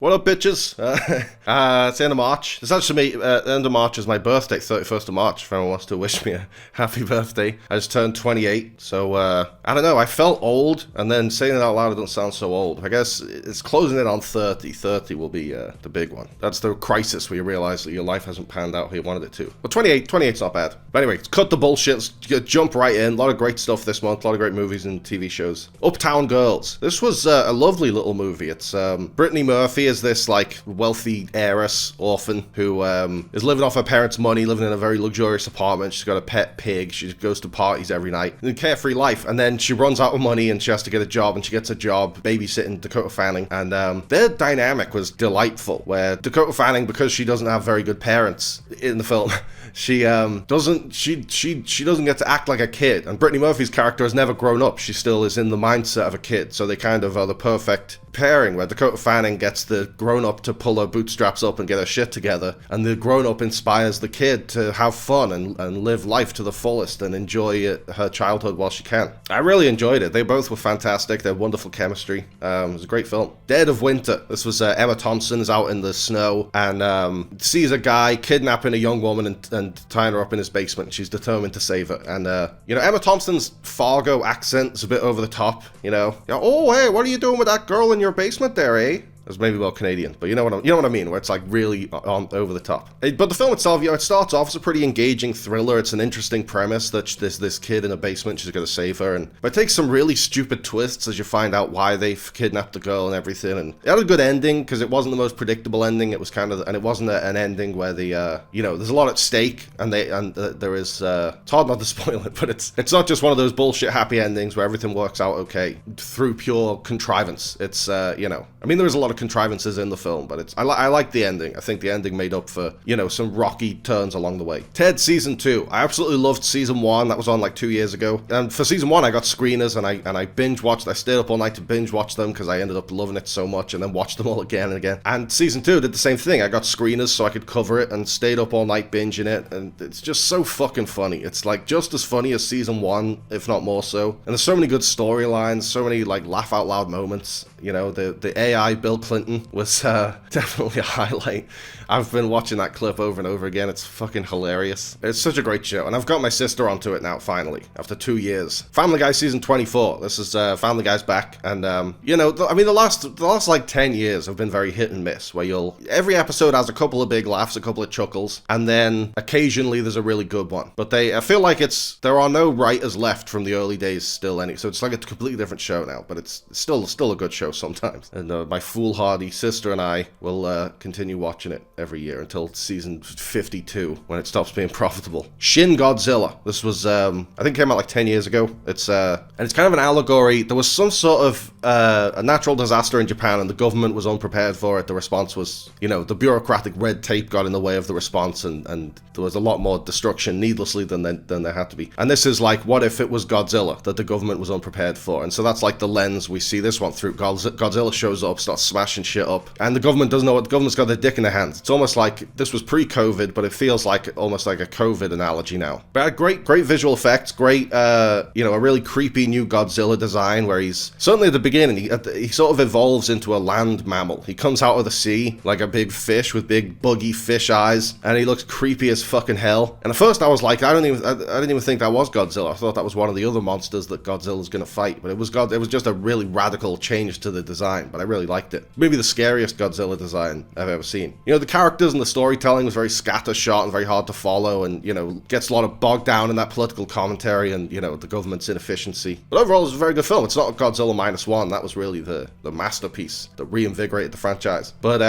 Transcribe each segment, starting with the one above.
What up, bitches? It's the end of March. It's actually the end of March is my birthday, 31st of March, if anyone wants to wish me a happy birthday. I just turned 28, so, I don't know, I felt old, and then saying it out loud, it doesn't sound so old. I guess it's closing in on 30. 30 will be, the big one. That's the crisis where you realize that your life hasn't panned out how you wanted it to. But 28's not bad. But anyway, cut the bullshit, let's jump right in. A lot of great stuff this month, a lot of great movies and TV shows. Uptown Girls. This was a lovely little movie. It's, Brittany Murphy is this like wealthy heiress orphan who is living off her parents' money, living in a very luxurious apartment. She's got a pet pig. She goes to parties every night. And a carefree life. And then she runs out of money and she has to get a job, and she gets a job babysitting Dakota Fanning. And their dynamic was delightful, where Dakota Fanning, because she doesn't have very good parents in the film, she doesn't get to act like a kid. And Brittany Murphy's character has never grown up. She still is in the mindset of a kid. So they kind of are the perfect pairing, where Dakota Fanning gets the grown-up to pull her bootstraps up and get her shit together, and the grown-up inspires the kid to have fun and live life to the fullest and enjoy her childhood while she can. I really enjoyed it. They both were fantastic. They had wonderful chemistry. It was a great film. Dead of Winter. This was Emma Thompson is out in the snow and sees a guy kidnapping a young woman and tying her up in his basement. She's determined to save her. And, Emma Thompson's Fargo accent is a bit over the top, Oh, hey, what are you doing with that girl in your basement there, eh? It was maybe well Canadian, but you know what I mean, where it's like really over the top. But the film itself, it starts off as a pretty engaging thriller. It's an interesting premise that there's this kid in a basement, she's going to save her, but it takes some really stupid twists as you find out why they've kidnapped the girl and everything. And it had a good ending because it wasn't the most predictable ending. It was and it wasn't an ending where there's a lot at stake, and there is it's hard not to spoil it, but it's not just one of those bullshit happy endings where everything works out okay through pure contrivance. It's there was a lot of contrivances in the film, but I like the ending. I think the ending made up for some rocky turns along the way. Ted season 2. I absolutely loved season 1. That was on like 2 years ago, and for season 1 I got screeners and I binge watched. I stayed up all night to binge watch them because I ended up loving it so much, and then watched them all again and again. And season 2 did the same thing. I got screeners so I could cover it and stayed up all night binging it, and it's just so fucking funny. It's like just as funny as season 1, if not more so. And there's so many good storylines, so many like laugh out loud moments. The AI Bill Clinton was definitely a highlight. I've been watching that clip over and over again. It's fucking hilarious. It's such a great show, and I've got my sister onto it now, finally, after 2 years. Family Guy season 24. This is Family Guy's back, and the last like 10 years have been very hit and miss, where every episode has a couple of big laughs, a couple of chuckles, and then occasionally there's a really good one. But I feel like there are no writers left from the early days still so it's like a completely different show now, but it's still a good show sometimes. And my foolhardy sister and I will continue watching it every year until season 52, when it stops being profitable. Shin Godzilla. This was I think came out like 10 years ago. It's kind of an allegory. There was some sort of a natural disaster in Japan, and the government was unprepared for it. The response was, the bureaucratic red tape got in the way of the response, and there was a lot more destruction needlessly than there had to be. And this is like, what if it was Godzilla that the government was unprepared for? And so that's like the lens we see this one through. Godzilla shows up, starts smashing shit up, and the government doesn't know what. The government's got their dick in their hands. It's almost like this was pre-COVID, but it feels like almost like a COVID analogy now. But great visual effects, great, a really creepy new Godzilla design, where he's certainly at the beginning, he sort of evolves into a land mammal. He comes out of the sea like a big fish with big buggy fish eyes, and he looks creepy as fucking hell. And at first I was like, I didn't even think that was Godzilla. I thought that was one of the other monsters that Godzilla's gonna fight, but it was just a really radical change to the design, but I really liked it. Maybe the scariest Godzilla design I've ever seen. The characters and the storytelling was very scattershot and very hard to follow, and gets a lot of bogged down in that political commentary and the government's inefficiency. But overall, it's a very good film. It's not Godzilla -1. That was really the masterpiece that reinvigorated the franchise. But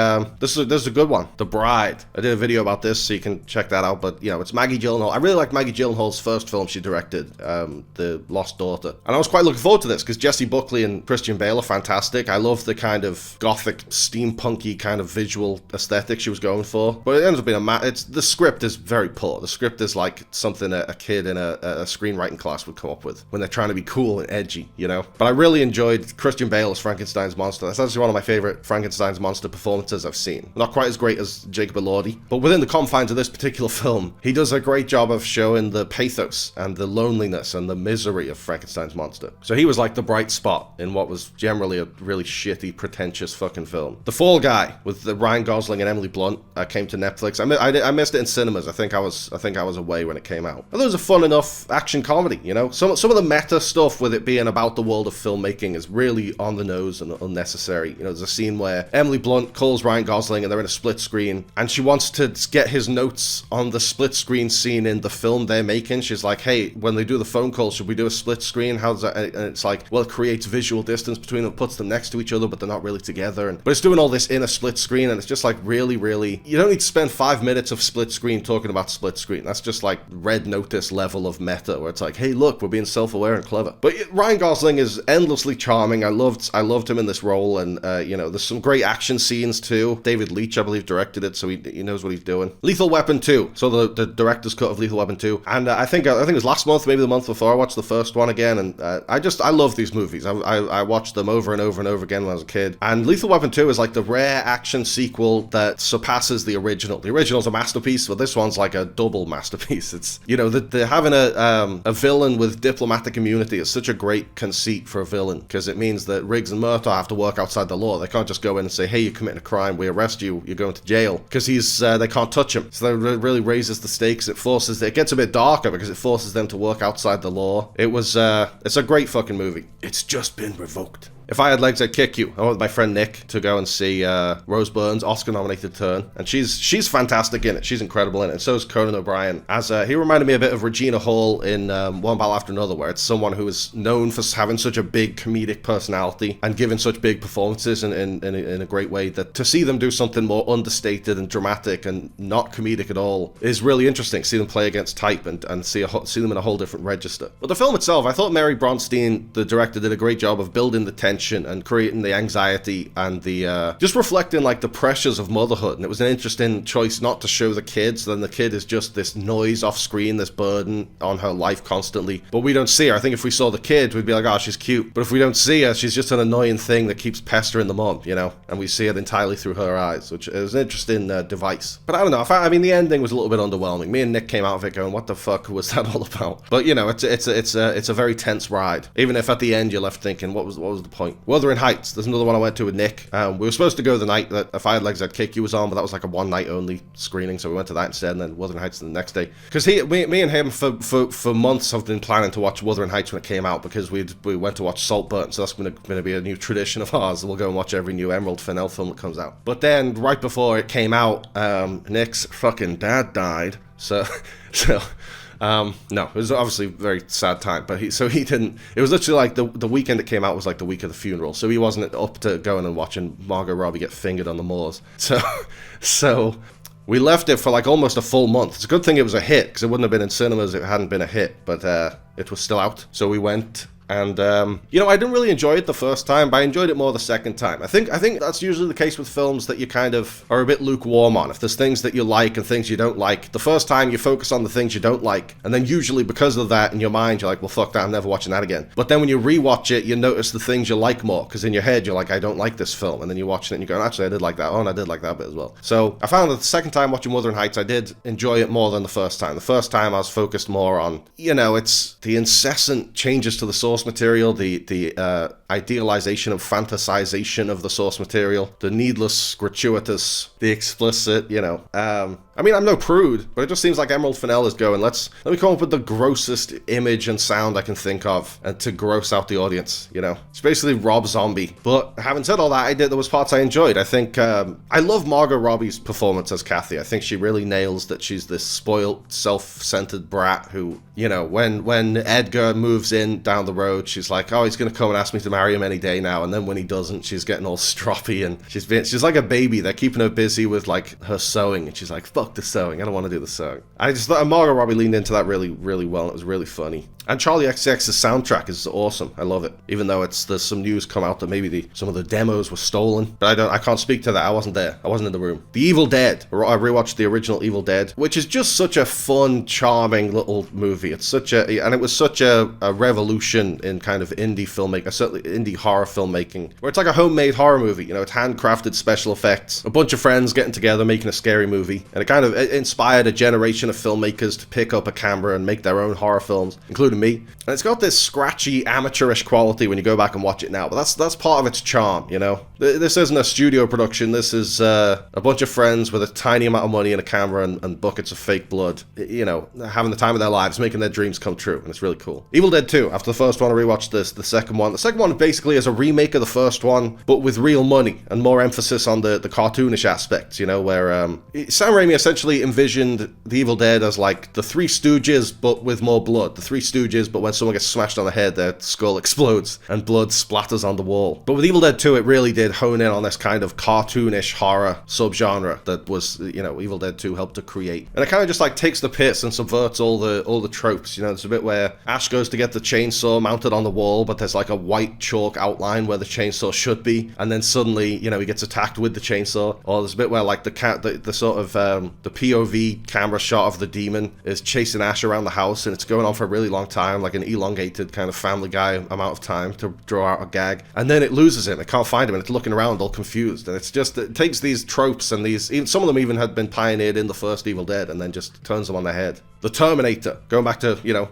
this is a good one. The Bride. I did a video about this, so you can check that out. But it's Maggie Gyllenhaal. I really like Maggie Gyllenhaal's first film she directed, The Lost Daughter, and I was quite looking forward to this because Jessie Buckley and Christian Bale are fantastic. I love the kind of gothic, steampunky kind of visual aesthetic she was going for. But it ends up being the script is very poor. The script is like something a kid in a screenwriting class would come up with when they're trying to be cool and edgy, But I really enjoyed Christian Bale as Frankenstein's monster. That's actually one of my favorite Frankenstein's monster performances I've seen. Not quite as great as Jacob Elordi, but within the confines of this particular film, he does a great job of showing the pathos and the loneliness and the misery of Frankenstein's monster. So he was like the bright spot in what was generally a really shitty, pretentious fucking film. The Fall Guy with the Ryan Gosling and Emily Blunt came to Netflix. I missed it in cinemas. I think I was away when it came out. And it was a fun enough action comedy, you know. Some of the meta stuff with it being about the world of filmmaking is really on the nose and unnecessary. You know, there's a scene where Emily Blunt calls Ryan Gosling and they're in a split screen, and she wants to get his notes on the split screen scene in the film they're making. She's like, hey, when they do the phone call, should we do a split screen? How does that? And it's like, well, it creates visual distance between them, puts them next to each other, but they're not really together. But it's doing all this in a split screen, and it's just like really, you don't need to spend 5 minutes of split screen talking about split screen. That's just like Red Notice level of meta, where it's like, hey, look, we're being self-aware and clever. But Ryan Gosling is endlessly charming. I loved him in this role, and you know, there's some great action scenes too. David Leitch, I believe, directed it, so he knows what he's doing. Lethal Weapon 2, so the director's cut of Lethal Weapon 2, and I think it was last month, maybe the month before, I watched the first one again, and I love these movies. I watched them over and over and over again when I was a kid. And Lethal Weapon 2 is like the rare action sequel that surpasses the original. The original's a masterpiece, but this one's like a double masterpiece. It's, you know, they're having a villain with diplomatic immunity is such a great conceit for a villain, because it means that Riggs and Murtaugh have to work outside the law. They can't just go in and say, hey, you're committing a crime, we arrest you, you're going to jail, because they can't touch him. So that really raises the stakes. It gets a bit darker because it forces them to work outside the law. It's a great fucking movie. It's just been revoked. If I had legs, I'd kick you. I went with my friend Nick to go and see Rose Byrne's Oscar-nominated Turn, and she's fantastic in it. She's incredible in it. And so is Conan O'Brien. He reminded me a bit of Regina Hall in One Battle After Another, where it's someone who is known for having such a big comedic personality and giving such big performances in a great way, that to see them do something more understated and dramatic and not comedic at all is really interesting. See them play against type and see them in a whole different register. But the film itself, I thought Mary Bronstein, the director, did a great job of building the tension and creating the anxiety and the just reflecting like the pressures of motherhood. And it was an interesting choice not to show the kids. Then the kid is just this noise off screen, this burden on her life constantly, but we don't see her. I think if we saw the kid, we'd be like, oh, she's cute. But if we don't see her, she's just an annoying thing that keeps pestering the mom, you know, and we see it entirely through her eyes, which is an interesting device. But I don't know, I mean, the ending was a little bit underwhelming. Me and Nick came out of it going, what the fuck was that all about? But you know, it's a very tense ride, even if at the end you're left thinking, what was the point? Wuthering Heights, there's another one I went to with Nick. We were supposed to go the night that If I Had Legs I'd Kick You was on, but that was like a one night only screening, so we went to that instead, and then Wuthering Heights the next day. Because me and him for months have been planning to watch Wuthering Heights when it came out, because we went to watch Saltburn, so that's going to be a new tradition of ours. We'll go and watch every new Emerald Fennell film that comes out. But then right before it came out, Nick's fucking dad died, so no, it was obviously a very sad time, but he didn't, it was literally like the weekend it came out was like the week of the funeral, so he wasn't up to going and watching Margot Robbie get fingered on the moors. So we left it for like almost a full month. It's a good thing it was a hit, because it wouldn't have been in cinemas if it hadn't been a hit, but it was still out, so we went. And, you know, I didn't really enjoy it the first time, but I enjoyed it more the second time. I think that's usually the case with films that you kind of are a bit lukewarm on. If there's things that you like and things you don't like, the first time you focus on the things you don't like, and then usually because of that in your mind, you're like, well, fuck that, I'm never watching that again. But then when you rewatch it, you notice the things you like more, because in your head, you're like, I don't like this film. And then you watch it and you go, actually, I did like that. Oh, and I did like that bit as well. So I found that the second time watching Wuthering Heights, I did enjoy it more than the first time. The first time I was focused more on, you know, it's the incessant changes to the source material, the idealization and fantasization of the source material, the needless, gratuitous, the explicit, you know. I mean, I'm no prude, but it just seems like Emerald Fennell is going, let me come up with the grossest image and sound I can think of, and to gross out the audience, you know. It's basically Rob Zombie. But having said all that, there was parts I enjoyed. I think, I love Margot Robbie's performance as Kathy. I think she really nails that she's this spoiled, self-centered brat who, you know, when Edgar moves in down the road, she's like, oh, he's gonna come and ask me to marry him any day now, and then when he doesn't, she's getting all stroppy, and she's like a baby. They're keeping her busy with like her sewing, and she's like, fuck the sewing, I don't want to do the sewing. I just thought Margot Robbie leaned into that really, really well, and it was really funny. And Charlie XCX's soundtrack is awesome. I love it. Even though there's some news come out that maybe some of the demos were stolen. But I can't speak to that. I wasn't there. I wasn't in the room. The Evil Dead. I rewatched the original Evil Dead, which is just such a fun, charming little movie. And it was such a revolution in kind of indie filmmaking, certainly indie horror filmmaking, where it's like a homemade horror movie. You know, it's handcrafted special effects, a bunch of friends getting together, making a scary movie. And it inspired a generation of filmmakers to pick up a camera and make their own horror films, including including me. And it's got this scratchy, amateurish quality when you go back and watch it now, but that's part of its charm, you know? This isn't a studio production, this is a bunch of friends with a tiny amount of money and a camera and buckets of fake blood, you know, having the time of their lives, making their dreams come true, and it's really cool. Evil Dead 2, after the first one, I rewatched the second one. The second one basically is a remake of the first one, but with real money and more emphasis on the cartoonish aspects, you know, where Sam Raimi essentially envisioned the Evil Dead as like the Three Stooges, but with more blood. The Three Stooges, but when someone gets smashed on the head, their skull explodes and blood splatters on the wall. But with Evil Dead 2, it really did hone in on this kind of cartoonish horror subgenre that was, you know, Evil Dead 2 helped to create. And it kind of just like takes the piss and subverts all the tropes. You know, there's a bit where Ash goes to get the chainsaw mounted on the wall, but there's like a white chalk outline where the chainsaw should be, and then suddenly, you know, he gets attacked with the chainsaw. Or there's a bit where like the sort of the POV camera shot of the demon is chasing Ash around the house, and it's going on for a really long time, like an elongated kind of Family Guy amount of time to draw out a gag, and then it loses him. It can't find him, and it's looking around all confused. And it's just, it takes these tropes, and some of them even had been pioneered in the first Evil Dead, and then just turns them on their head. The Terminator, going back to, you know,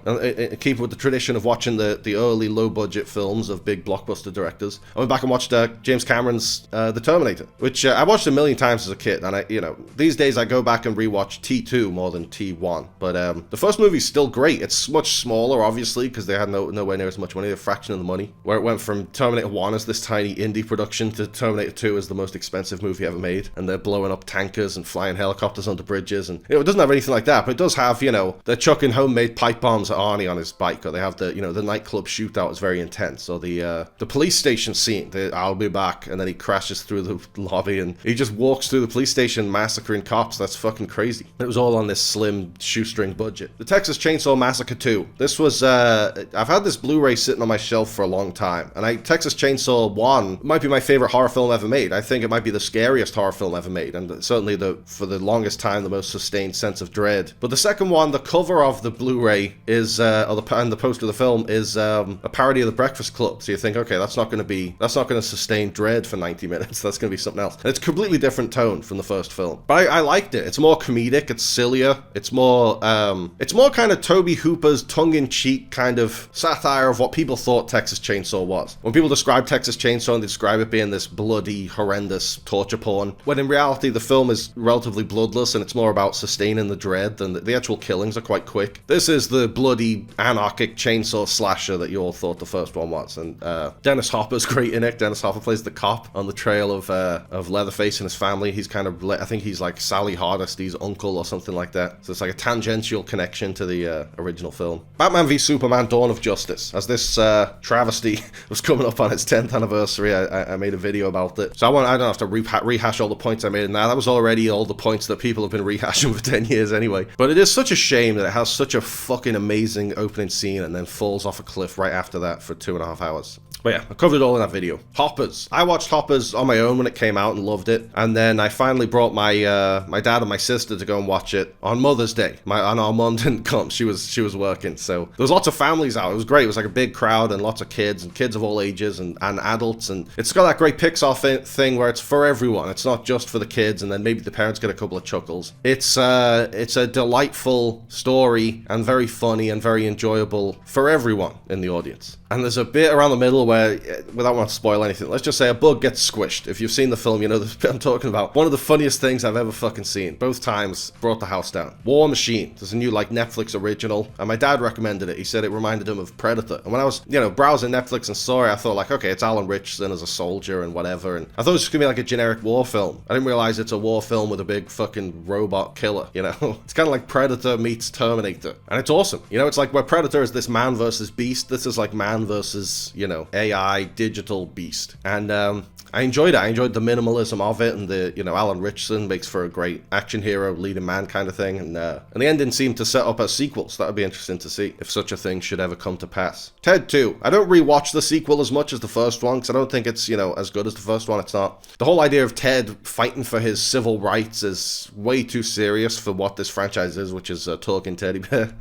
keeping with the tradition of watching the early low-budget films of big blockbuster directors, I went back and watched James Cameron's The Terminator, which I watched a million times as a kid, and you know, these days I go back and rewatch T2 more than T1, but the first movie's still great. It's much smaller, obviously, because they had nowhere near as much money, a fraction of the money, where it went from Terminator 1 as this tiny indie production to Terminator 2 as the most expensive movie ever made, and they're blowing up tankers and flying helicopters onto bridges, and you know, it doesn't have anything like that, but it does have, you know, they're chucking homemade pipe bombs at Arnie on his bike, or they have the, you know, the nightclub shootout is very intense, or the police station scene, I'll be back, and then he crashes through the lobby and he just walks through the police station massacring cops. That's fucking crazy. It was all on this slim shoestring budget. The Texas Chainsaw Massacre 2. This was, I've had this Blu-ray sitting on my shelf for a long time, and Texas Chainsaw 1 might be my favorite horror film ever made. I think it might be the scariest horror film ever made, and certainly for the longest time, the most sustained sense of dread. But the second one, the cover of the Blu-ray is, and the poster of the film is a parody of The Breakfast Club. So you think, okay, that's not going to sustain dread for 90 minutes. That's going to be something else. And it's a completely different tone from the first film. But I liked it. It's more comedic. It's sillier. It's more kind of Tobe Hooper's tongue-in-cheek kind of satire of what people thought Texas Chainsaw was. When people describe Texas Chainsaw, and they describe it being this bloody, horrendous torture porn, when in reality the film is relatively bloodless and it's more about sustaining the dread than the actual killings are quite quick. This is the bloody, anarchic chainsaw slasher that you all thought the first one was. And Dennis Hopper's great in it. Dennis Hopper plays the cop on the trail of Leatherface and his family. He's kind of, I think he's like Sally Hardesty's uncle or something like that. So it's like a tangential connection to the original film. Batman v Superman: Dawn of Justice. As this travesty was coming up on its 10th anniversary, I made a video about it. So I don't have to rehash all the points I made in that. That was already all the points that people have been rehashing for 10 years anyway. But it is such a shame that it has such a fucking amazing opening scene and then falls off a cliff right after that for 2.5 hours. But yeah, I covered it all in that video. Hoppers. I watched Hoppers on my own when it came out and loved it. And then I finally brought my dad and my sister to go and watch it on Mother's Day. And our mom didn't come. She was working. So there was lots of families out. It was great. It was like a big crowd and lots of kids and kids of all ages and adults. And it's got that great Pixar thing where it's for everyone. It's not just for the kids and then maybe the parents get a couple of chuckles. It's a delightful story and very funny and very enjoyable for everyone in the audience. And there's a bit around the middle where, without wanting to spoil anything, let's just say a bug gets squished. If you've seen the film, you know the bit I'm talking about. One of the funniest things I've ever fucking seen. Both times brought the house down. War Machine. There's a new like Netflix original, and my dad recommended it. He said it reminded him of Predator. And when I was, browsing Netflix and saw it, I thought like, okay, it's Alan Ritchson as a soldier and whatever. And I thought it was just gonna be like a generic war film. I didn't realize it's a war film with a big fucking robot killer. It's kind of like Predator meets Terminator, and it's awesome. It's like where Predator is this man versus beast. This is like man versus AI digital beast, and I enjoyed it. I enjoyed the minimalism of it, and the Alan Ritchson makes for a great action hero leading man kind of thing, and the ending seemed to set up a sequel, so that would be interesting to see if such a thing should ever come to pass. Ted 2. I don't rewatch the sequel as much as the first one because I don't think it's as good as the first one. It's not. The whole idea of Ted fighting for his civil rights is way too serious for what this franchise is, which is a talking teddy bear.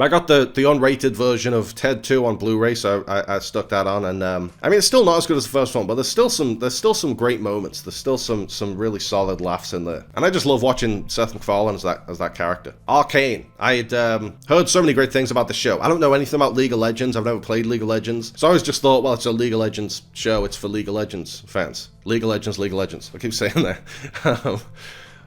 I got the unrated version of Ted 2 on Blu-ray, so I stuck that on, and I mean, it's still not as good as the first one, but there's still some great moments. There's still some really solid laughs in there, and I just love watching Seth MacFarlane as that character. Arcane. I'd heard so many great things about the show. I don't know anything about League of Legends. I've never played League of Legends, so I always just thought, well, it's a League of Legends show. It's for League of Legends fans. League of Legends, League of Legends. I keep saying that.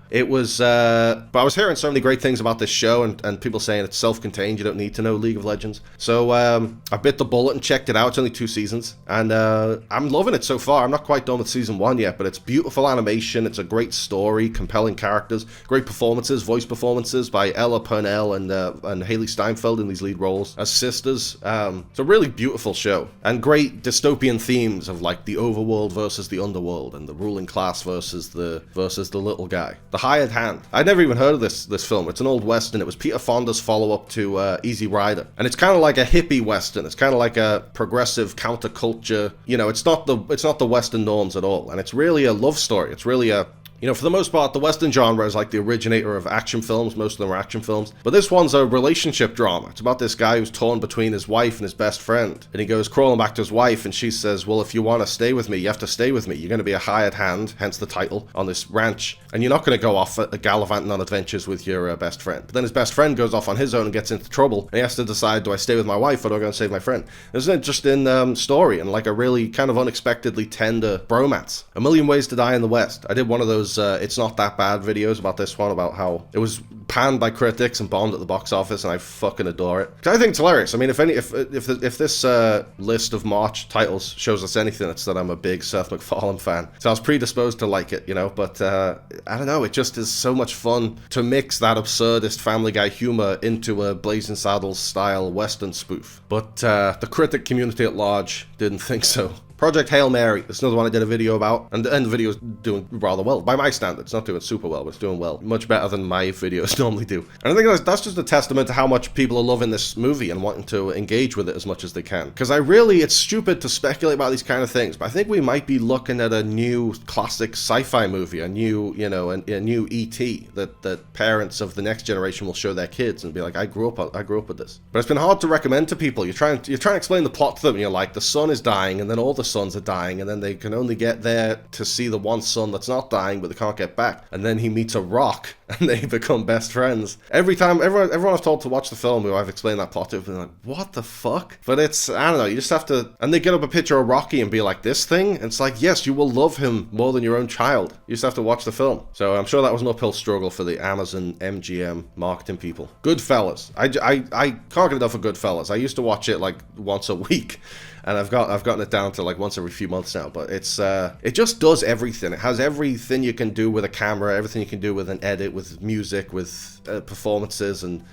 It was, but I was hearing so many great things about this show, and people saying it's self-contained, you don't need to know League of Legends. So I bit the bullet and checked it out. It's only 2 seasons, and I'm loving it so far. I'm not quite done with season 1 yet, but it's beautiful animation, it's a great story, compelling characters, great performances, voice performances by Ella Purnell and Haley Steinfeld in these lead roles as sisters. It's a really beautiful show, and great dystopian themes of like the overworld versus the underworld, and the ruling class versus the little guy. The Hired Hand. I'd never even heard of this film. It's an old western. It was Peter Fonda's follow-up to Easy Rider, and it's kind of like a hippie western. It's kind of like a progressive counterculture. You know, it's not the western norms at all, and it's really a love story. It's really a, you know, for the most part, the Western genre is like the originator of action films. Most of them are action films. But this one's a relationship drama. It's about this guy who's torn between his wife and his best friend. And he goes crawling back to his wife, and she says, well, if you want to stay with me, you have to stay with me. You're going to be a hired hand, hence the title, on this ranch. And you're not going to go off gallivanting on adventures with your best friend. But then his best friend goes off on his own and gets into trouble. And he has to decide, do I stay with my wife or do I go and save my friend? There's an interesting story and like a really kind of unexpectedly tender bromance. A Million Ways to Die in the West. I did one of those It's Not That Bad videos about this one, about how it was panned by critics and bombed at the box office, and I fucking adore it. Because I think it's hilarious. I mean, if this list of March titles shows us anything, it's that I'm a big Seth MacFarlane fan. So I was predisposed to like it, you know, but I don't know, it just is so much fun to mix that absurdist Family Guy humor into a Blazing Saddles style Western spoof. But the critic community at large didn't think so. Project Hail Mary. This is another one I did a video about, and the video is doing rather well. By my standards, it's not doing super well, but it's doing well. Much better than my videos normally do. And I think that's just a testament to how much people are loving this movie and wanting to engage with it as much as they can. Because it's stupid to speculate about these kind of things, but I think we might be looking at a new classic sci-fi movie, a new new E.T. that parents of the next generation will show their kids and be like, I grew up with this. But it's been hard to recommend to people. You're trying to explain the plot to them, and you're like, the son is dying, and then all the sons are dying, and then they can only get there to see the one son that's not dying, but they can't get back. And then he meets a rock, and they become best friends. Every time, everyone I've told to watch the film who I've explained that plot to, they're like, what the fuck? But it's, I don't know, you just have to, and they get up a picture of Rocky and be like, this thing? And it's like, yes, you will love him more than your own child. You just have to watch the film. So I'm sure that was an uphill struggle for the Amazon MGM marketing people. Goodfellas. I can't get enough of Goodfellas. I used to watch it like once a week. And I've gotten it down to like once every few months now, but it just does everything. It has everything you can do with a camera, everything you can do with an edit, with music, with performances, and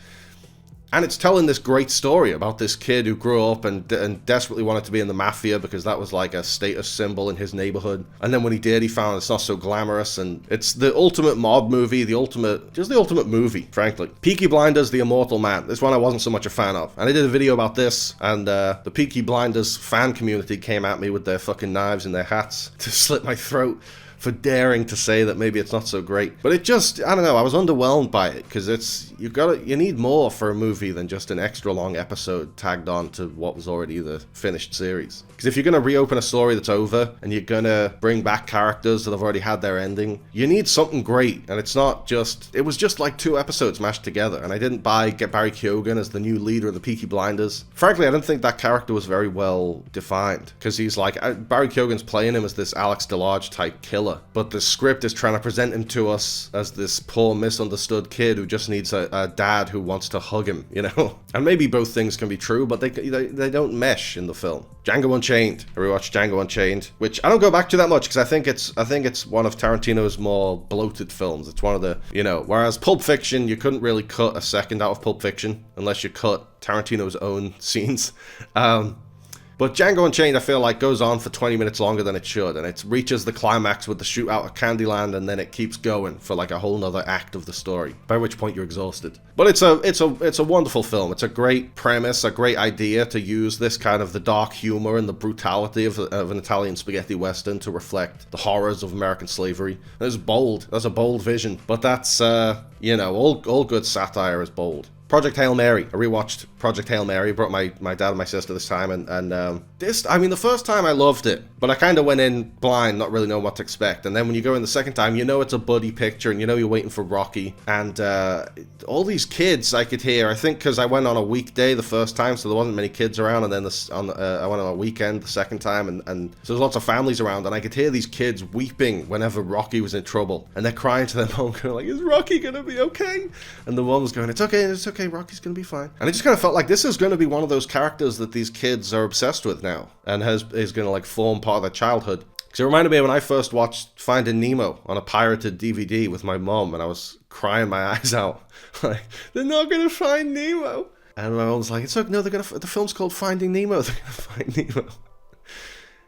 it's telling this great story about this kid who grew up and desperately wanted to be in the mafia because that was like a status symbol in his neighborhood. And then when he did, he found it's not so glamorous, and it's the ultimate mob movie, the ultimate movie, frankly. Peaky Blinders, The Immortal Man. This one I wasn't so much a fan of. And I did a video about this, and the Peaky Blinders fan community came at me with their fucking knives in their hats to slit my throat for daring to say that maybe it's not so great. But it just, I don't know, I was underwhelmed by it, because you need more for a movie than just an extra long episode tagged on to what was already the finished series. Because if you're going to reopen a story that's over, and you're going to bring back characters that have already had their ending, you need something great, and it was just like 2 episodes mashed together, and I didn't get Barry Keoghan as the new leader of the Peaky Blinders. Frankly, I didn't think that character was very well defined, because he's like, Barry Keoghan's playing him as this Alex DeLarge type killer, but the script is trying to present him to us as this poor misunderstood kid who just needs a dad who wants to hug him, you know? And maybe both things can be true, but they don't mesh in the film. Django Unchained. I rewatched Django Unchained, which I don't go back to that much, because I think it's one of Tarantino's more bloated films. It's one of the, whereas Pulp Fiction, you couldn't really cut a second out of Pulp Fiction unless you cut Tarantino's own scenes. But Django Unchained, I feel like, goes on for 20 minutes longer than it should, and it reaches the climax with the shootout at Candyland, and then it keeps going for like a whole nother act of the story, by which point you're exhausted. But it's a wonderful film. It's a great premise, a great idea to use this kind of the dark humor and the brutality of an Italian spaghetti western to reflect the horrors of American slavery. It's bold. That's a bold vision, but that's, all good satire is bold. Project Hail Mary. I rewatched Project Hail Mary, brought my dad and my sister this time, and this, I mean, the first time I loved it, but I kind of went in blind, not really knowing what to expect. And then when you go in the second time, you know it's a buddy picture, and you know you're waiting for Rocky. And all these kids I could hear, I think because I went on a weekday the first time, so there wasn't many kids around, and then I went on a weekend the second time, and so there's lots of families around, and I could hear these kids weeping whenever Rocky was in trouble, and they're crying to their mom, going like, is Rocky gonna be okay? And the mom was going, it's okay, Rocky's gonna be fine. And it just kind of felt like this is going to be one of those characters that these kids are obsessed with now, and is going to like form part of their childhood. Because it reminded me when I first watched Finding Nemo on a pirated DVD with my mom, and I was crying my eyes out, like, they're not gonna find Nemo. And my mom was like, it's okay, no, the film's called Finding Nemo, they're gonna find Nemo.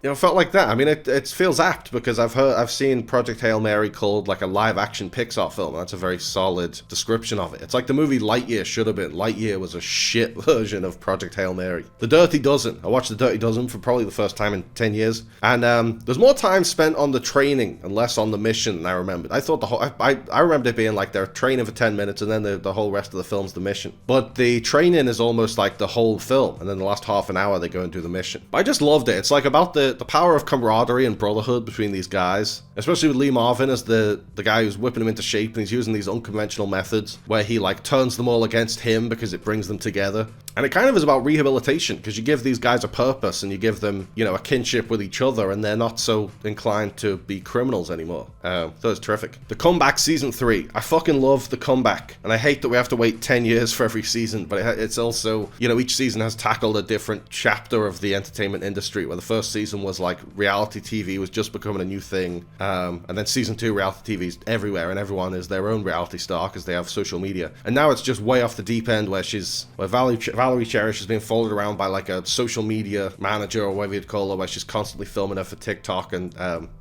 You know, it felt like that. I mean, it feels apt because I've seen Project Hail Mary called like a live-action Pixar film, and that's a very solid description of it. It's like the movie Lightyear should have been. Lightyear was a shit version of Project Hail Mary. The Dirty Dozen. I watched The Dirty Dozen for probably the first time in 10 years, and there's more time spent on the training and less on the mission than I remembered. I thought I remembered it being like they're training for 10 minutes and then the whole rest of the film's the mission. But the training is almost like the whole film, and then the last half an hour they go and do the mission. But I just loved it. It's like about the power of camaraderie and brotherhood between these guys, especially with Lee Marvin as the guy who's whipping them into shape, and he's using these unconventional methods where he like turns them all against him because it brings them together. And it kind of is about rehabilitation, because you give these guys a purpose and you give them, you know, a kinship with each other, and they're not so inclined to be criminals anymore. So it's terrific. The Comeback Season 3. I fucking love The Comeback, and I hate that we have to wait 10 years for every season, but it's also, you know, each season has tackled a different chapter of the entertainment industry, where the first season was like reality TV was just becoming a new thing, and then season 2, reality TV's everywhere, and everyone is their own reality star because they have social media. And now it's just way off the deep end, where Valerie Cherish is being followed around by like a social media manager or whatever you'd call her, where she's constantly filming her for TikTok, and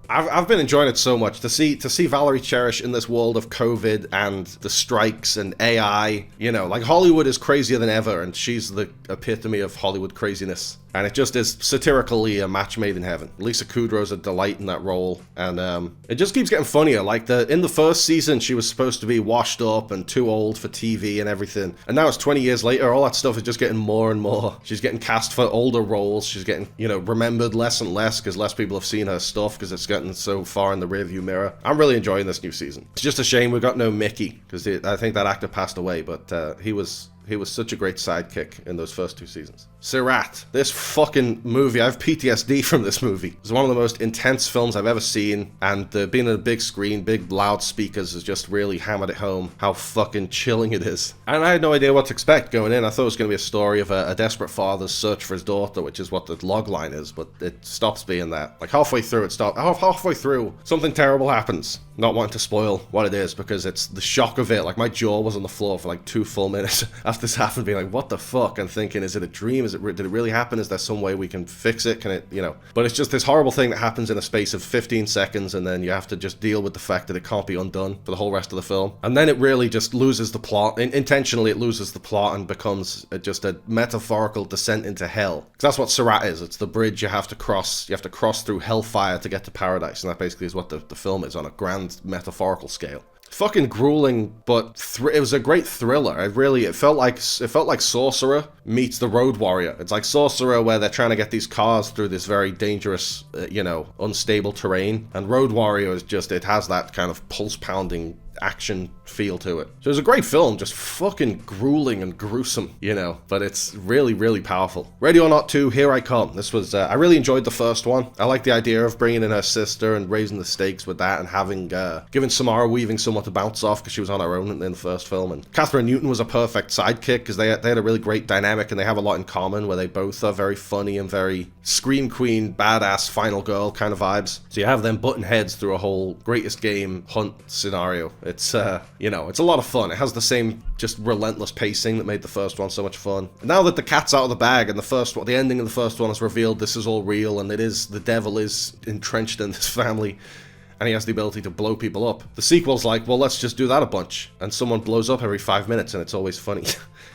I've been enjoying it so much to see Valerie Cherish in this world of COVID and the strikes and AI. You know, like Hollywood is crazier than ever, and she's the epitome of Hollywood craziness. And it just is satirically a match made in heaven. Lisa Kudrow's a delight in that role, and it just keeps getting funnier. Like in the first season, she was supposed to be washed up and too old for TV and everything, and now it's 20 years later. All that stuff is just getting more and more. She's getting cast for older roles. She's getting, you know, remembered less and less because less people have seen her stuff because it's getting so far in the rearview mirror. I'm really enjoying this new season. It's just a shame we got no Mickey, because I think that actor passed away, but he was such a great sidekick in those first 2 seasons. Sirât. This fucking movie, I have PTSD from this movie. It's one of the most intense films I've ever seen, and being on a big screen, big loudspeakers has just really hammered it home how fucking chilling it is. And I had no idea what to expect going in. I thought it was going to be a story of a desperate father's search for his daughter, which is what the log line is, but it stops being that. Like halfway through, halfway through, something terrible happens. Not wanting to spoil what it is, because it's the shock of it. Like my jaw was on the floor for like 2 full minutes after this happened, being like, what the fuck? And thinking, is it a dream? Did it really happen? Is there some way we can fix it? Can it, you know? But it's just this horrible thing that happens in a space of 15 seconds, and then you have to just deal with the fact that it can't be undone for the whole rest of the film. And then it really just loses the plot. Intentionally, it loses the plot and becomes just a metaphorical descent into hell. Because that's what Sirât is. It's the bridge you have to cross. You have to cross through hellfire to get to paradise, and that basically is what the film is on a grand metaphorical scale. Fucking grueling, but it was a great thriller. It felt like Sorcerer meets The Road Warrior. It's like Sorcerer, where they're trying to get these cars through this very dangerous, unstable terrain, and Road Warrior is just, it has that kind of pulse-pounding action feel to it. So it was a great film, just fucking grueling and gruesome, but it's really, really powerful. Ready or Not 2, Here I Come. This was, I really enjoyed the first one. I like the idea of bringing in her sister and raising the stakes with that, and having, giving Samara Weaving someone to bounce off, because she was on her own in the first film. And Catherine Newton was a perfect sidekick, because they had a really great dynamic, and they have a lot in common, where they both are very funny and very scream queen, badass, final girl kind of vibes. So you have them butting heads through a whole greatest game hunt scenario. It's, it's a lot of fun. It has the same just relentless pacing that made the first one so much fun. And now that the cat's out of the bag, and the ending of the first one has revealed this is all real, and the devil is entrenched in this family, and he has the ability to blow people up. The sequel's like, well, let's just do that a bunch, and someone blows up every 5 minutes, and it's always funny.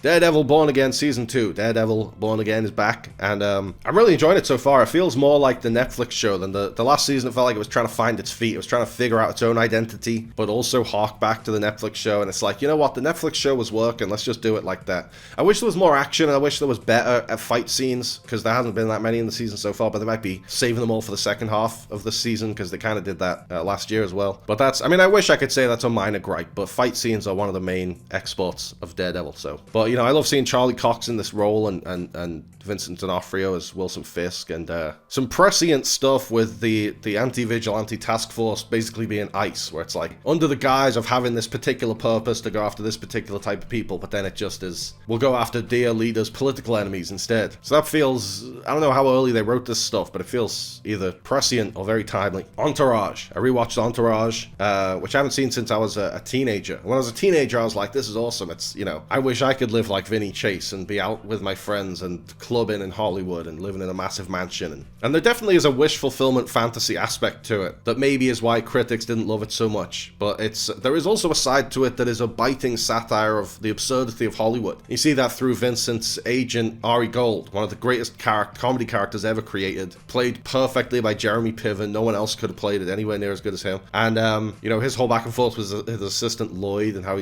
Daredevil Born Again Season 2. Daredevil Born Again is back, and I'm really enjoying it so far. It feels more like the Netflix show than the last season. It felt like it was trying to find its feet. It was trying to figure out its own identity, but also hark back to the Netflix show, and it's like, you know what, the Netflix show was working, let's just do it like that. I wish there was more action, and I wish there was better fight scenes, because there hasn't been that many in the season so far, but they might be saving them all for the second half of the season, because they kind of did that last year as well. But that's, I mean, I wish I could say that's a minor gripe, but fight scenes are one of the main exports of Daredevil, so. But, you know, I love seeing Charlie Cox in this role, and Vincent D'Onofrio as Wilson Fisk, and some prescient stuff with the anti-vigilante task force basically being ICE, where it's like, under the guise of having this particular purpose to go after this particular type of people, but then it just is, we'll go after dear leaders' political enemies instead. So that feels, I don't know how early they wrote this stuff, but it feels either prescient or very timely. Entourage. I rewatched Entourage, which I haven't seen since I was a teenager. When I was a teenager, I was like, this is awesome. It's, you know, I wish I could live like Vinny Chase and be out with my friends and clubbing in Hollywood and living in a massive mansion. And there definitely is a wish fulfillment fantasy aspect to it that maybe is why critics didn't love it so much. But there is also a side to it that is a biting satire of the absurdity of Hollywood. You see that through Vincent's agent, Ari Gold, one of the greatest comedy characters ever created, played perfectly by Jeremy Piven. No one else could have played it anywhere near as good as him. And, you know, his whole back and forth with his assistant Lloyd, and how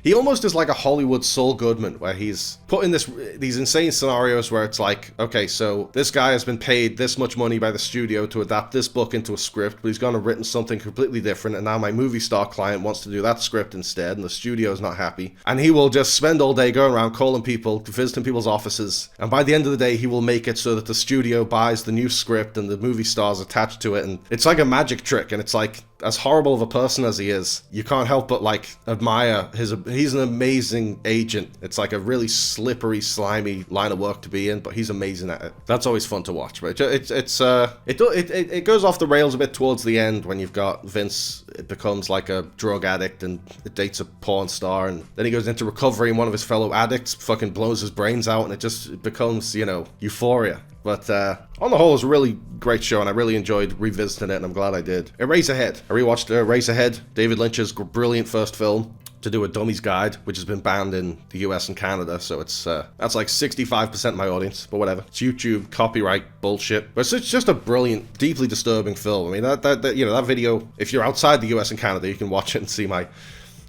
he almost is like a Hollywood Saul Goodman, where he's put in these insane scenarios where it's like, okay, so this guy has been paid this much money by the studio to adapt this book into a script, but he's gone and written something completely different, and now my movie star client wants to do that script instead, and the studio's not happy. And he will just spend all day going around calling people, visiting people's offices, and by the end of the day, he will make it so that the studio buys the new script and the movie stars attached to it, and it's like a magic trick, and it's like, as horrible of a person as he is, you can't help but like admire he's an amazing agent. It's like a really slippery, slimy line of work to be in, but he's amazing at it. That's always fun to watch. But it goes off the rails a bit towards the end when you've got Vince. It becomes like a drug addict and it dates a porn star, and then he goes into recovery and one of his fellow addicts fucking blows his brains out, and it becomes, you know, euphoria. But on the whole, it's a really great show, and I really enjoyed revisiting it, and I'm glad I did. Eraserhead. I rewatched Eraserhead, David Lynch's brilliant first film to do a Dummy's Guide, which has been banned in the US and Canada, so it's that's like 65% of my audience, but whatever. It's YouTube copyright bullshit, but it's just a brilliant, deeply disturbing film. I mean, that you know, that video, if you're outside the US and Canada, you can watch it and see my,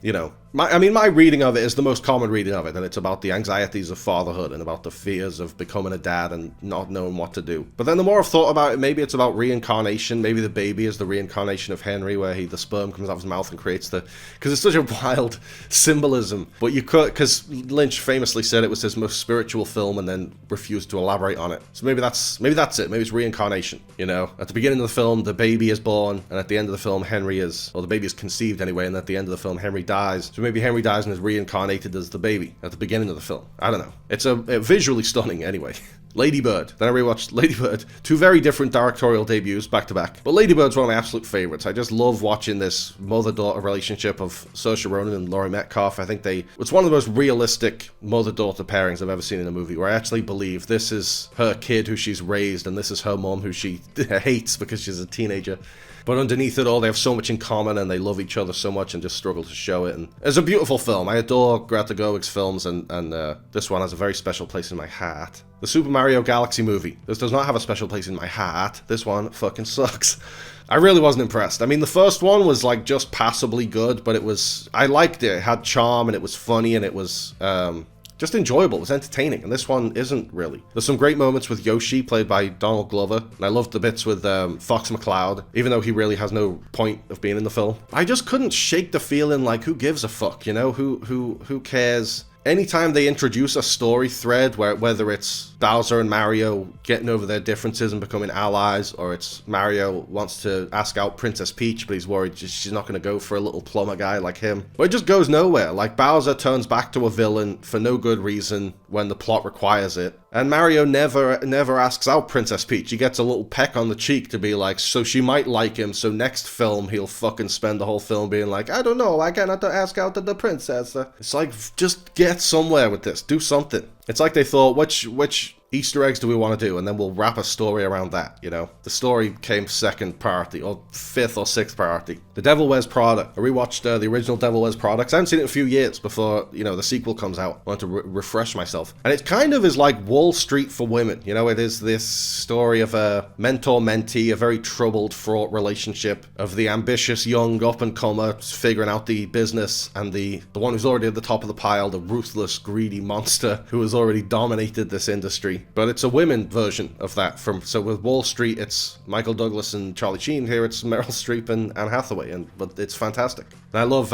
you know, my reading of it is the most common reading of it, and it's about the anxieties of fatherhood and about the fears of becoming a dad and not knowing what to do. But then the more I've thought about it, maybe it's about reincarnation. Maybe the baby is the reincarnation of Henry, where the sperm comes out of his mouth and creates because it's such a wild symbolism. But you could, because Lynch famously said it was his most spiritual film and then refused to elaborate on it. So maybe that's it. Maybe it's reincarnation. You know, at the beginning of the film, the baby is born, and at the end of the film, the baby is conceived anyway, and at the end of the film, Henry dies. So maybe Henry dies and is reincarnated as the baby at the beginning of the film. I don't know. It's visually stunning anyway. Lady Bird. Then I rewatched Lady Bird. Two very different directorial debuts back to back. But Lady Bird's one of my absolute favorites. I just love watching this mother-daughter relationship of Saoirse Ronan and Laurie Metcalf. I think it's one of the most realistic mother-daughter pairings I've ever seen in a movie, where I actually believe this is her kid who she's raised, and this is her mom who she hates because she's a teenager. But underneath it all, they have so much in common, and they love each other so much and just struggle to show it. And it's a beautiful film. I adore Greta Gerwig's films, and this one has a very special place in my heart. The Super Mario Galaxy movie. This does not have a special place in my heart. This one fucking sucks. I really wasn't impressed. I mean, the first one was like just passably good, but I liked it. It had charm, and it was funny, and it was just enjoyable. It was entertaining, and this one isn't really. There's some great moments with Yoshi, played by Donald Glover, and I loved the bits with Fox McCloud, even though he really has no point of being in the film. I just couldn't shake the feeling like, who gives a fuck, you know? Who cares? Anytime they introduce a story thread, whether it's Bowser and Mario getting over their differences and becoming allies, or it's Mario wants to ask out Princess Peach, but he's worried she's not going to go for a little plumber guy like him. But it just goes nowhere. Like, Bowser turns back to a villain for no good reason when the plot requires it. And Mario never asks out Princess Peach. He gets a little peck on the cheek to be like, so she might like him, so next film he'll fucking spend the whole film being like, I don't know, I cannot ask out the princess. It's like, just get somewhere with this. Do something. It's like they thought, which Easter eggs do we want to do? And then we'll wrap a story around that, you know? The story came second priority, or fifth or sixth priority. The Devil Wears Prada. I rewatched the original Devil Wears Prada, because I haven't seen it in a few years before, you know, the sequel comes out. I want to refresh myself. And it kind of is like Wall Street for women, you know? It is this story of a mentor-mentee, a very troubled, fraught relationship, of the ambitious young up-and-comer figuring out the business, and the one who's already at the top of the pile, the ruthless, greedy monster who has already dominated this industry. But it's a women version of that. So with Wall Street, it's Michael Douglas and Charlie Sheen. Here it's Meryl Streep and Anne Hathaway, but it's fantastic. And I love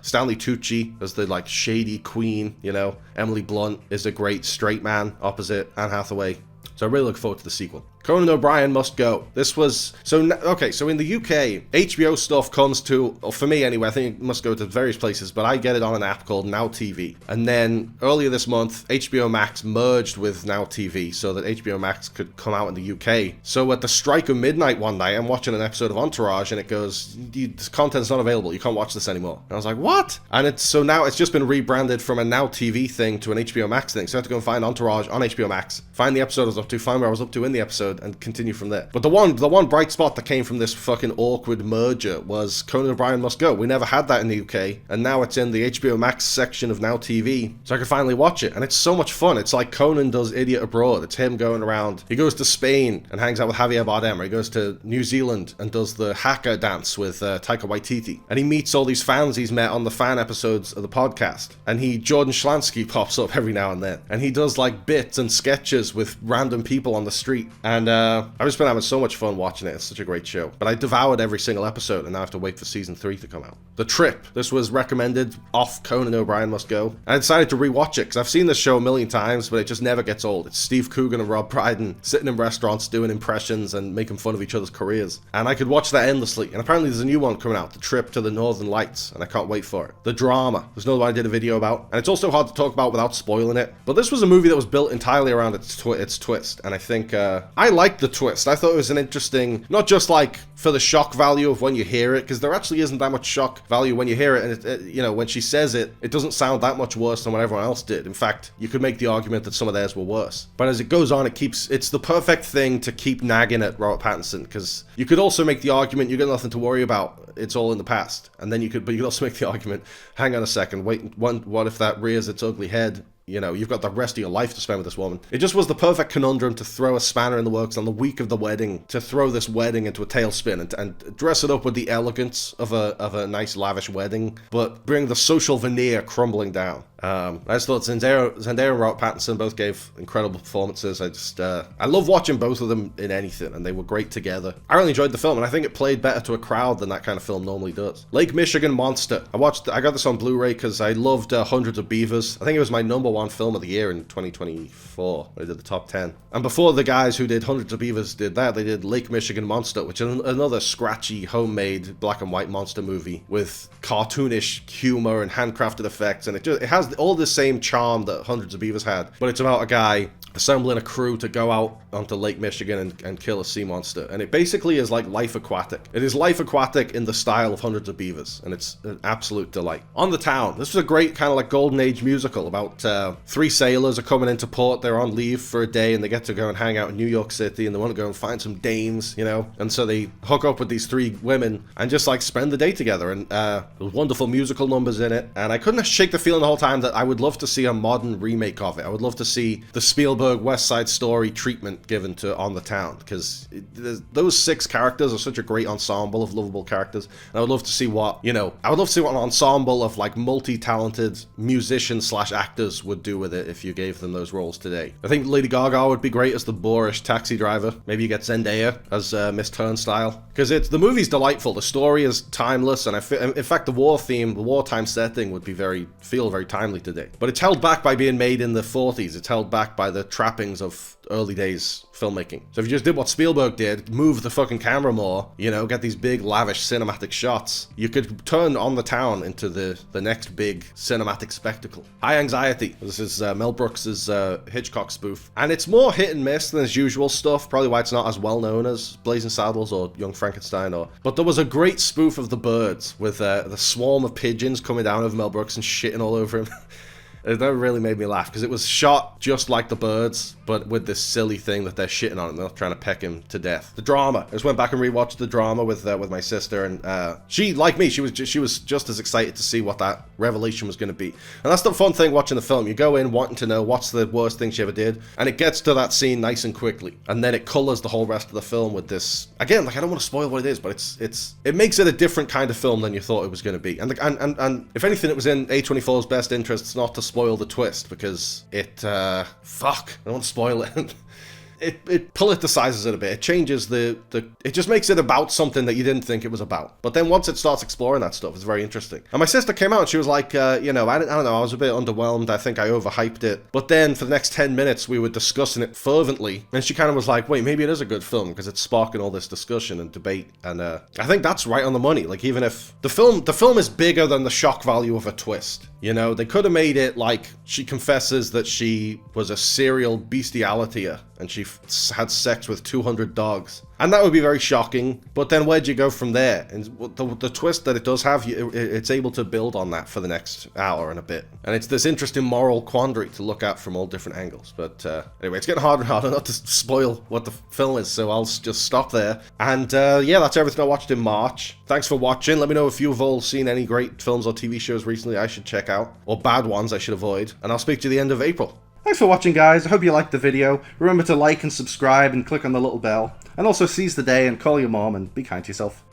Stanley Tucci as the like shady queen, you know. Emily Blunt is a great straight man opposite Anne Hathaway. So I really look forward to the sequel. Conan O'Brien Must Go. This was... So in the UK, HBO stuff comes to... Or for me anyway, I think it must go to various places, but I get it on an app called Now TV. And then earlier this month, HBO Max merged with Now TV so that HBO Max could come out in the UK. So at the strike of midnight one night, I'm watching an episode of Entourage and it goes, this content's not available, you can't watch this anymore. And I was like, what? And now it's just been rebranded from a Now TV thing to an HBO Max thing. So I have to go and find Entourage on HBO Max, find the episode I was up to, find where I was up to in the episode, and continue from there. But the one bright spot that came from this fucking awkward merger was Conan O'Brien Must Go. We never had that in the UK, and now it's in the HBO Max section of Now TV, so I can finally watch it, and it's so much fun. It's like Conan does Idiot Abroad. It's him going around. He goes to Spain and hangs out with Javier Bardem, or he goes to New Zealand and does the haka dance with Taika Waititi, and he meets all these fans he's met on the fan episodes of the podcast, and Jordan Schlansky pops up every now and then, and he does like bits and sketches with random people on the street, and I've just been having so much fun watching it. It's such a great show. But I devoured every single episode, and now I have to wait for season 3 to come out. The Trip. This was recommended off Conan O'Brien Must Go. And I decided to rewatch it, because I've seen this show a million times, but it just never gets old. It's Steve Coogan and Rob Brydon sitting in restaurants doing impressions and making fun of each other's careers. And I could watch that endlessly. And apparently there's a new one coming out, The Trip to the Northern Lights, and I can't wait for it. The Drama. There's another one I did a video about. And it's also hard to talk about without spoiling it. But this was a movie that was built entirely around its twist. And I think I liked the twist. I thought it was an interesting, not just like for the shock value of when you hear it, because there actually isn't that much shock value when you hear it, and you know, when she says it, it doesn't sound that much worse than what everyone else did. In fact, you could make the argument that some of theirs were worse. But as it goes on, it's the perfect thing to keep nagging at Robert Pattinson, because you could also make the argument, you got nothing to worry about, it's all in the past. And then you could also make the argument, hang on a second, wait, what if that rears its ugly head? You know, you've got the rest of your life to spend with this woman. It just was the perfect conundrum to throw a spanner in the works on the week of the wedding, to throw this wedding into a tailspin and dress it up with the elegance of a nice lavish wedding, but bring the social veneer crumbling down. I just thought Zendaya and Robert Pattinson both gave incredible performances. I love watching both of them in anything, and they were great together. I really enjoyed the film, and I think it played better to a crowd than that kind of film normally does. Lake Michigan Monster. I got this on Blu-ray because I loved Hundreds of Beavers. I think it was my number one film of the year in 2024. I did the top 10. And before the guys who did Hundreds of Beavers did that, they did Lake Michigan Monster, which is another scratchy, homemade black and white monster movie with cartoonish humor and handcrafted effects, and it has all the same charm that Hundreds of Beavers had, but it's about a guy assembling a crew to go out onto Lake Michigan and kill a sea monster. And it basically is like Life Aquatic. It is Life Aquatic in the style of Hundreds of Beavers, and it's an absolute delight. On the Town. This was a great kind of like golden age musical about 3 sailors are coming into port. They're on leave for a day, and they get to go and hang out in New York City, and they want to go and find some dames, you know? And so they hook up with these 3 women and just like spend the day together. And there's wonderful musical numbers in it. And I couldn't shake the feeling the whole time that I would love to see a modern remake of it. I would love to see the Spielberg West Side Story treatment given to On the Town, because those 6 characters are such a great ensemble of lovable characters, and I would love to see what an ensemble of like multi-talented musicians / actors would do with it if you gave them those roles today. I think Lady Gaga would be great as the boorish taxi driver. Maybe you get Zendaya as Miss Turnstile, because the movie's delightful. The story is timeless, and in fact the wartime setting would feel very timely today. But it's held back by being made in the 40s. It's held back by the trappings of early days filmmaking. So if you just did what Spielberg did, move the fucking camera more, you know, get these big lavish cinematic shots, you could turn On the Town into the next big cinematic spectacle. High Anxiety. This is Mel Brooks's Hitchcock spoof, and it's more hit and miss than his usual stuff, probably why it's not as well known as Blazing Saddles or Young Frankenstein, but there was a great spoof of The Birds with the swarm of pigeons coming down over Mel Brooks and shitting all over him. That really made me laugh, because it was shot just like The Birds, but with this silly thing that they're shitting on him. They're trying to peck him to death. The drama. I just went back and rewatched the drama with my sister, and she, like me, she was just as excited to see what that revelation was going to be. And that's the fun thing watching the film. You go in wanting to know what's the worst thing she ever did, and it gets to that scene nice and quickly, and then it colors the whole rest of the film with this. Again, like, I don't want to spoil what it is, but it makes it a different kind of film than you thought it was going to be. And if anything, it was in A24's best interests not to spoil the twist, because it I don't want to spoil it. It politicizes it a bit. It changes it just makes it about something that you didn't think it was about. But then once it starts exploring that stuff, it's very interesting. And my sister came out and she was like, I don't know, I was a bit underwhelmed. I think I overhyped it. But then for the next 10 minutes, we were discussing it fervently. And she kind of was like, wait, maybe it is a good film, because it's sparking all this discussion and debate. And I think that's right on the money. Like, even if the film is bigger than the shock value of a twist. You know, they could have made it like she confesses that she was a serial bestialitier and she had sex with 200 dogs. And that would be very shocking, but then where'd you go from there? And the twist that it does have, it's able to build on that for the next hour and a bit. And it's this interesting moral quandary to look at from all different angles. But anyway, it's getting harder and harder not to spoil what the film is, so I'll just stop there. And yeah, that's everything I watched in March. Thanks for watching. Let me know if you've all seen any great films or TV shows recently I should check out, or bad ones I should avoid. And I'll speak to you at the end of April. Thanks for watching, guys. I hope you liked the video. Remember to like and subscribe and click on the little bell. And also seize the day and call your mom and be kind to yourself.